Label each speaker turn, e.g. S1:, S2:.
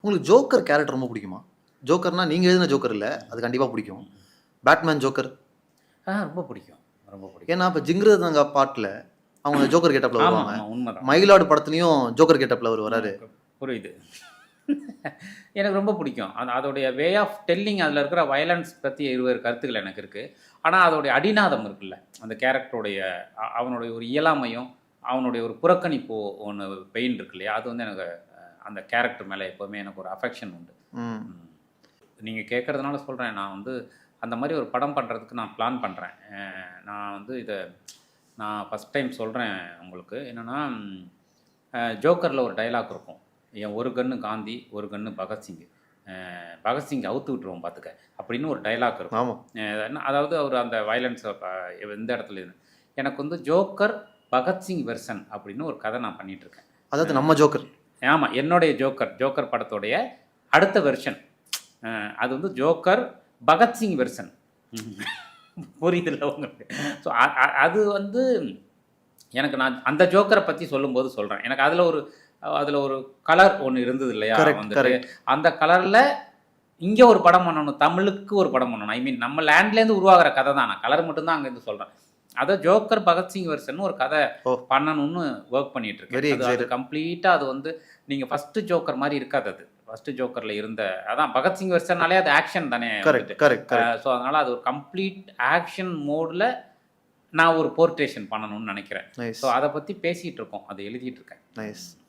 S1: உங்களுக்கு joker character ரொம்ப பிடிக்குமா? ஜோக்கர்னா நீங்க எழுதின ஜோக்கர் இல்ல. அது கண்டிப்பா பிடிக்கும். Batman joker.
S2: ரொம்ப பிடிக்கும். ரொம்ப பிடிக்கும்.
S1: ஏன்னா, இப்ப ஜிங்கிரதங்க பாட்டுல அவங்க ஜோக்கர் கெட்டப்ல
S2: ஆமா,
S1: வருவாங்க.
S2: ஆமா. உண்மதான்.
S1: மயிலாடு படத்துலயும் ஜோக்கர் கெட்டப்ல அவரு வராரு.
S2: புரியுது. எனக்கு ரொம்ப பிடிக்கும். அதோடைய வே ஆஃப் டெல்லிங் அதில இருக்கிற வயலன்ஸ் பத்தி இருவேறு கருத்துக்கள் எனக்கு இருக்கு. ஆனா, அதோடைய அடிநாதம் இருக்குல்ல. அந்த கேரக்டருடைய அவனுடைய ஒரு இயலாமையும், அவனுடைய ஒரு புறக்கணிப்பு ஒண்ணு பெயின் இருக்கு இல்லையா? அது வந்து எனக்கு அந்த கேரக்டர் மேல எப்பவுமே எனக்கு ஒரு அஃபெக்ஷன் உண்டு.
S1: ம்.
S2: நீங்க கேட்கறதுனால சொல்றேன். நான் வந்து அந்த மாரி ஒரு படம் பண்றதுக்கு நான் பிளான் பண்றேன். நான் வந்து நான் ஃபர்ஸ்ட் டைம் சொல்றேன் உங்களுக்கு. என்னன்னா, ஜோக்கர்ல ஒரு டயலாக் இருக்கும். என் ஒரு கண்ணு காந்தி, ஒரு கண்ணு பகத்சிங். பகத்சிங் அவுத்து விட்டுருவோம் பார்த்துக்க. அப்படின்னு ஒரு டயலாக் இருக்கும்.
S1: ஆமா.
S2: அதாவது அவர் அந்த வயலன்ஸ எந்த இடத்துல எனக்கு வந்து ஜோக்கர் பகத்சிங் வெர்ஷன் அப்படின்னு ஒரு கதை நான் பண்ணிட்டுருக்கேன்.
S1: அதாவது நம்ம ஜோக்கர்.
S2: ஆமா. என்னுடைய ஜோக்கர் படத்துடைய அடுத்த வெர்ஷன். அது வந்து ஜோக்கர் பகத்சிங் வெர்ஷன். புரியுதுல்ல உங்களுக்கு? ஸோ அது வந்து எனக்கு நான் அந்த ஜோக்கரை பற்றி சொல்லும்போது சொல்கிறேன். எனக்கு அதில் ஒரு கலர் ஒன்று இருந்தது இல்லையா? வந்துட்டு அந்த கலரில் இங்கே ஒரு படம் பண்ணணும், தமிழுக்கு ஒரு படம் பண்ணணும். ஐ மீன் நம்ம லேண்ட்லேருந்து உருவாகிற கதை தான். நான் கலர் மட்டும்தான் அங்கேருந்து சொல்கிறேன். அதை ஜோக்கர் பகத்சிங் வெர்ஷன் ஒரு கதை பண்ணணும்னு ஒர்க் பண்ணிட்டு இருக்கேன். அது கம்ப்ளீட்டாக அது வந்து நீங்கள் ஃபஸ்ட்டு ஜோக்கர் மாதிரி இருக்காது. அது ஃபஸ்ட்டு ஜோக்கரில் இருந்த அதான் பகத்சிங் வெர்ஷனாலே அது ஆக்ஷன் தானே. ஸோ அதனால் அது ஒரு கம்ப்ளீட் ஆக்ஷன் மோடில் நான் ஒரு போர்ட்ரேஷன் பண்ணணும்னு நினைக்கிறேன். ஸோ அதை பற்றி பேசிகிட்டு இருக்கோம், அதை எழுதிட்டு இருக்கேன்.